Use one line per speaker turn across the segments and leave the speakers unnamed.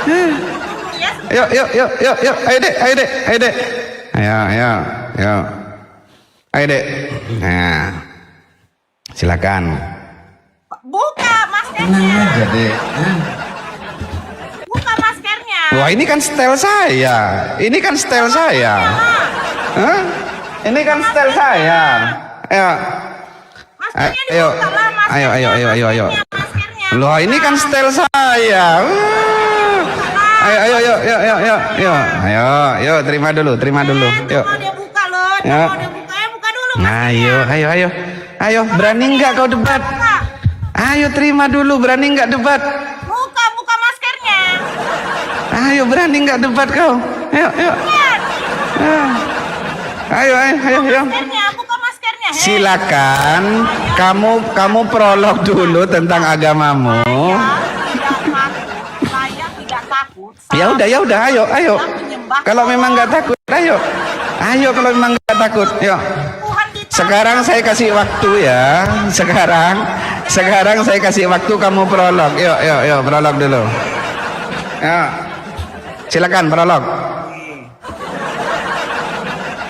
Yuk, yuk, yuk, yuk, yuk, ayo dek, ayo dek, ayo dek. Ayo, ayo, ayo. Ayo dek. Nah, silakan.
Buka maskernya.
Tenang aja dek.
Buka maskernya.
Wah, ini kan style saya. Ini kan style saya. Hah? Ini kan style saya. Ayo.
Maskernya
Ayo,
dibuka lah, maskernya.
ayo, ayo, ayo, ayo, ayo.
Maskernya.
Loh, ini kan style saya. Ayo, ayo, yuk, yuk, yuk, yuk, yuk. Ayo, yuk, terima dulu, terima dulu. Yuk.
Mau dia buka loh.
Ya.
Mau dia buka, buka dulu.
Ayo, ayo, ayo. Ayo, berani nggak kau debat? Ayo, terima dulu, berani nggak debat?
Buka, buka maskernya.
Ayo, berani nggak debat kau? Ayo, ayo. Ayo, ayo, ayo, ayo.
Maskernya, buka maskernya. Hei.
Silakan, kamu prolog dulu tentang agamamu.
Saya tidak takut.
Ya udah, ayo, ayo. Kalau memang nggak takut, ayo. Ayo kalau memang nggak takut, yuk.
Tuhan kita.
Sekarang saya kasih waktu ya. Sekarang saya kasih waktu kamu prolog. Yuk, yuk, yuk, prolog dulu. Ya. Silakan prolog.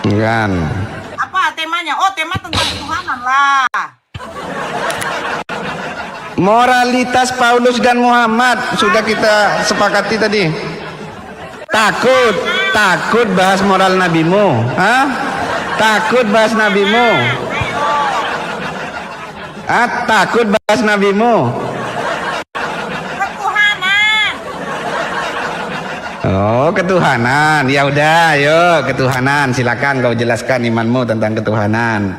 Kan.
Apa temanya? Oh, tema tentang ketuhanan lah.
Moralitas Paulus dan Muhammad sudah kita sepakati tadi. Takut bahas moral nabimu, hah? Takut bahas nabimu, takut bahas nabimu.
Ketuhanan.
Oh, ketuhanan. Ya udah, ayo ketuhanan. Silakan kau jelaskan imanmu tentang ketuhanan.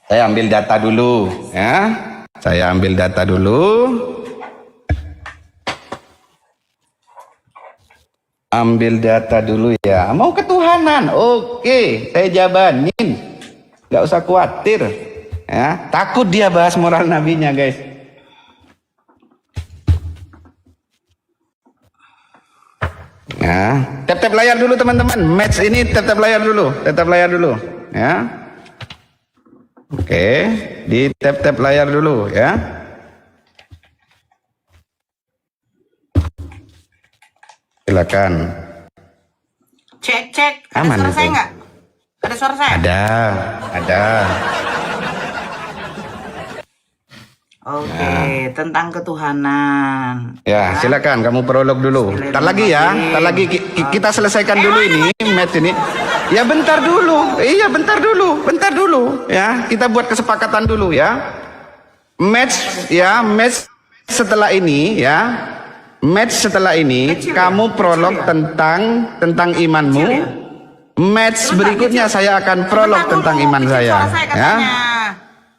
Saya ambil data dulu, ya. Saya ambil data dulu. Ambil data dulu ya. Mau ketuhanan? Oke, saya jabanin. Gak usah khawatir. Ya, takut dia bahas moral nabinya, guys. Ya, tap layar dulu teman-teman. Match ini tap layar dulu. Tap layar dulu, ya. Oke, di tap layar dulu ya. Silakan.
Cek. Ada
Aman
suara
itu.
saya nggak? Ada suara saya?
Ada.
Oke, tentang ketuhanan.
Ya, silakan kamu prolog dulu. Ntar lagi ya, ntar lagi kita selesaikan dulu ini match ini. Ya bentar dulu. Iya, bentar dulu ya. Kita buat kesepakatan dulu ya. Match setelah ini ya. Match setelah ini kamu prolog tentang imanmu. Match berikutnya saya akan prolog tentang iman saya, ya.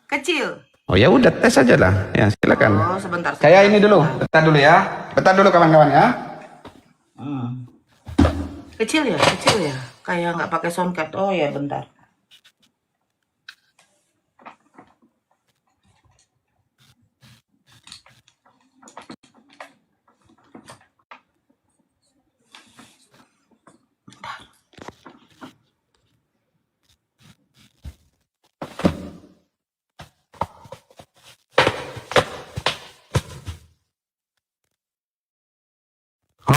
Kecil.
Oh ya udah tes aja lah. Ya, silakan.
Oh, sebentar.
Saya ini dulu, bentar dulu ya. Bentar dulu kawan-kawan ya.
Kecil ya. Kayak nggak pakai soundcard. Oh ya, bentar.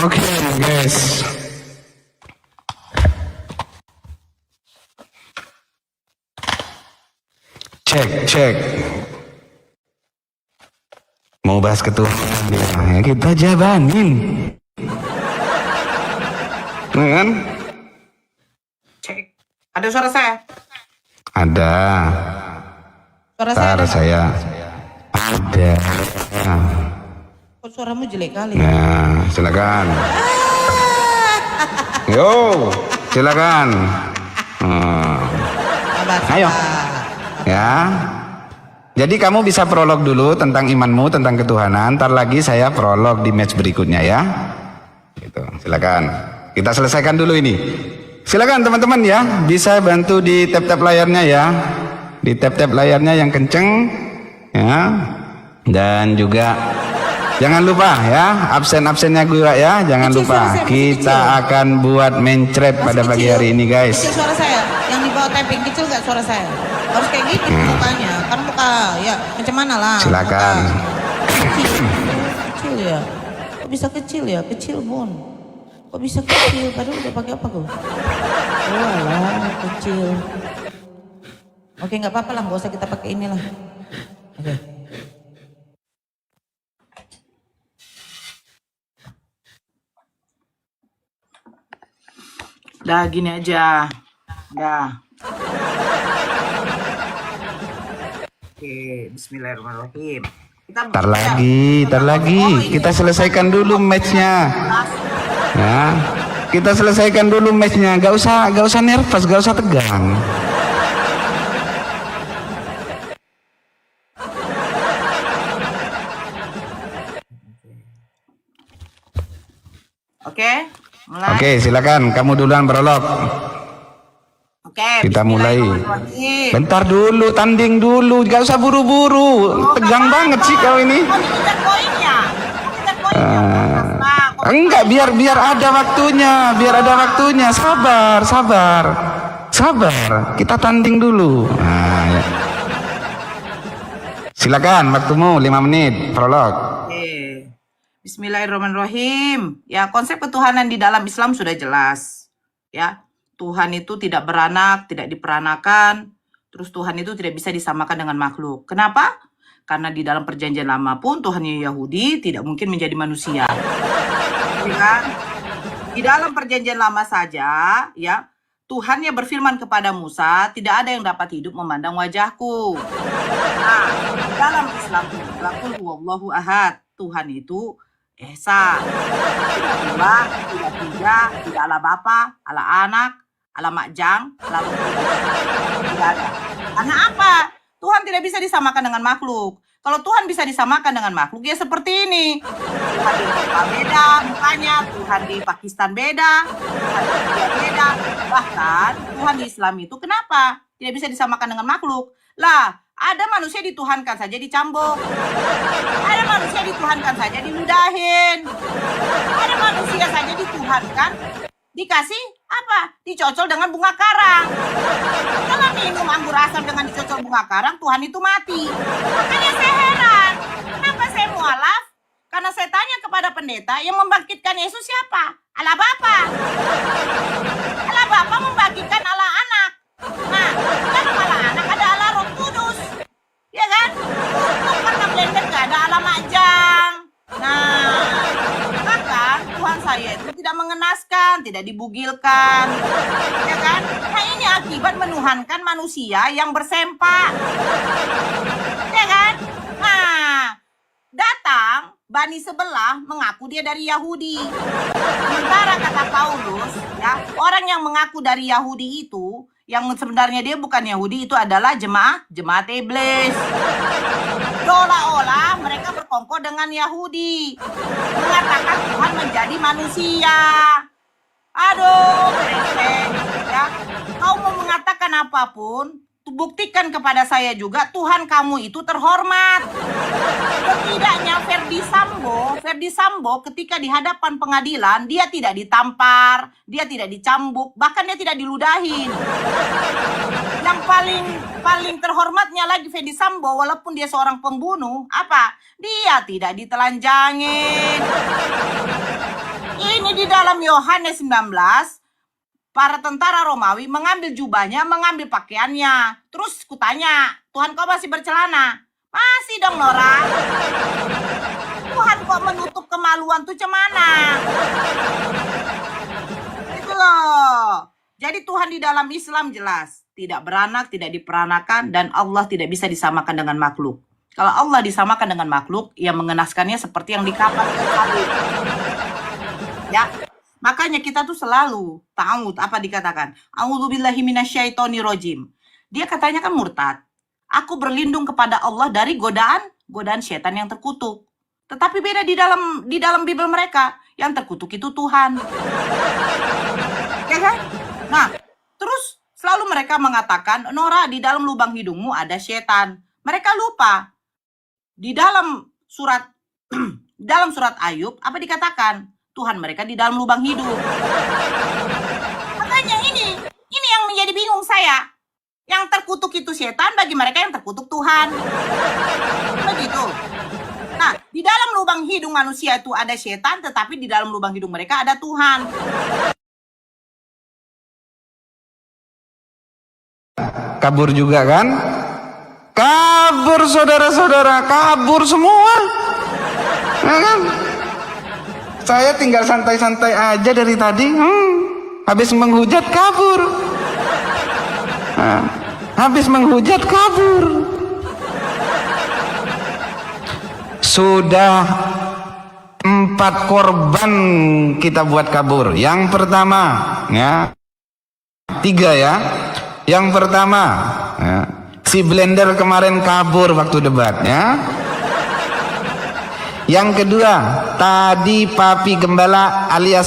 Oke, guys. Cek. Mau bahas ketuhanan ya, kita jabanin. Kan?
Cek. Ada suara saya?
Ada.
Suara saya
Ntar
ada?
saya ada.
Kok suaramu jelek kali?
Nah, silakan. Yo, silakan. Ayo. Ya. Jadi kamu bisa prolog dulu tentang imanmu, tentang ketuhanan. Ntar lagi saya prolog di match berikutnya ya. Gitu. Silakan. Kita selesaikan dulu ini. Silakan teman-teman ya, bisa bantu di tap layarnya ya. Di tap layarnya yang kenceng ya. Dan juga jangan lupa ya, absen-absennya gue ya, jangan lupa. Kita akan buat main trap pada pagi hari ini, guys.
Kecil suara saya, yang di bawah typing kecil nggak suara saya? Harus kayak gitu mukanya, kan muka ya macam mana lah.
Silakan.
Kecil ya. bisa kecil ya? Kecil Bun. Kok bisa kecil? Padahal udah pakai apa kok? Oh alah, kecil. Oke, nggak apa-apa lah, nggak usah kita pakai inilah. Oke.
Dah gini aja. Dah. Oke, bismillahirrahmanirrahim.
Tar lagi. Kita selesaikan dulu matchnya. Ya, kita selesaikan dulu matchnya. Gak usah nervous, gak usah tegang.
Oke, mulai.
Oke, silakan. Kamu duluan prolog.
Oke,
Kita mulai.
bismillahirrahmanirrahim.
Bentar dulu, tanding dulu. Gak usah buru-buru. Tegang banget sih kau ini.
Kok dikejar poinnya? Kok dikejar poinnya?
Enggak, biar ada waktunya, Sabar. Kita tanding dulu. Nah, ya. Silakan, waktumu 5 menit prolog.
Oke. Bismillahirrahmanirrahim. Ya, konsep ketuhanan di dalam Islam sudah jelas. Ya, Tuhan itu tidak beranak, tidak diperanakan. Terus Tuhan itu tidak bisa disamakan dengan makhluk. Kenapa? Karena di dalam perjanjian lama pun Tuhannya Yahudi tidak mungkin menjadi manusia. Ya kan? Di dalam perjanjian lama saja, ya, Tuhannya berfirman kepada Musa, tidak ada yang dapat hidup memandang wajahku. Nah, dalam Islam qul huwallahu ahad. Tuhan itu Esa. Tidak dua, tidak tiga, tidak ala bapa, ala anak, ala makjang, ala tidak ada. Karena apa? Tuhan tidak bisa disamakan dengan makhluk. Kalau Tuhan bisa disamakan dengan makhluk, ya seperti ini. Tuhan di Eropa beda mukanya, Tuhan di Pakistan beda, Tuhan di India beda. Bahkan Tuhan di Islam itu kenapa tidak bisa disamakan dengan makhluk? Lah, ada manusia dituhankan saja dicambuk. Ada manusia dituhankan saja diludahin. Ada manusia saja dituhankan dikasih apa? Dicocol dengan bunga karang. Kalau minum anggur asam dengan dicocol bunga karang, Tuhan itu mati. Makanya saya heran, kenapa saya mualaf? Karena saya tanya kepada pendeta, yang membangkitkan Yesus siapa? Allah Bapa. Allah Bapa membangkitkan Allah Anak. Nah, dalam Allah Anak ada Allah Roh Kudus. Ya kan? Untuk karena blender gak ada Allah Majang. Nah, bahkan Tuhan saya itu tidak mengenaskan, tidak dibugilkan. Ya kan? Nah, ini akibat menuhankan manusia yang bersempak. Ya kan? Nah, datang Bani sebelah mengaku dia dari Yahudi. Sementara kata Paulus, ya, orang yang mengaku dari Yahudi itu, yang sebenarnya dia bukan Yahudi, itu adalah jemaat iblis. Seolah-olah mereka berkongkol dengan Yahudi, mengatakan Tuhan menjadi manusia. Aduh, brengsek, ya. Kau mau mengatakan apapun, buktikan kepada saya juga Tuhan kamu itu terhormat. Setidaknya Ferdi Sambo ketika di hadapan pengadilan, dia tidak ditampar, dia tidak dicambuk, bahkan dia tidak diludahin. Yang paling terhormatnya lagi Ferdi Sambo, walaupun dia seorang pembunuh, apa? Dia tidak ditelanjangin. Ini di dalam Yohanes 19, para tentara Romawi mengambil jubahnya, mengambil pakaiannya. Terus kutanya, Tuhan kau masih bercelana? Masih dong Nora. Tuhan kok menutup kemaluan tuh cemana? Itu loh. Jadi Tuhan di dalam Islam jelas. Tidak beranak, tidak diperanakan, dan Allah tidak bisa disamakan dengan makhluk. Kalau Allah disamakan dengan makhluk, yang mengenaskannya seperti yang dikatakan tadi. Ya. Makanya kita tuh selalu ta'awud, apa dikatakan? A'udzubillahi minasyaitonirrajim. Dia katanya kan murtad. Aku berlindung kepada Allah dari godaan setan yang terkutuk. Tetapi beda di dalam Bible mereka, yang terkutuk itu Tuhan. Ya kan? Nah, terus selalu mereka mengatakan, Nora, di dalam lubang hidungmu ada setan. Mereka lupa. Di dalam surat Ayub apa dikatakan? Tuhan mereka di dalam lubang hidup. Makanya ini yang menjadi bingung saya. Yang terkutuk itu setan, bagi mereka yang terkutuk Tuhan. Begitu. Nah, Di dalam lubang hidung manusia itu ada setan, tetapi di dalam lubang hidung mereka ada Tuhan.
Kabur juga kan? Kabur saudara-saudara, kabur semua. Ya kan? Saya tinggal santai-santai aja dari tadi. Habis menghujat kabur. Nah, habis menghujat kabur. Sudah 4 korban kita buat kabur. Yang pertama, ya, 3 ya. Yang pertama, ya, si Blender kemarin kabur waktu debat, ya. Yang kedua, tadi Papi Gembala alias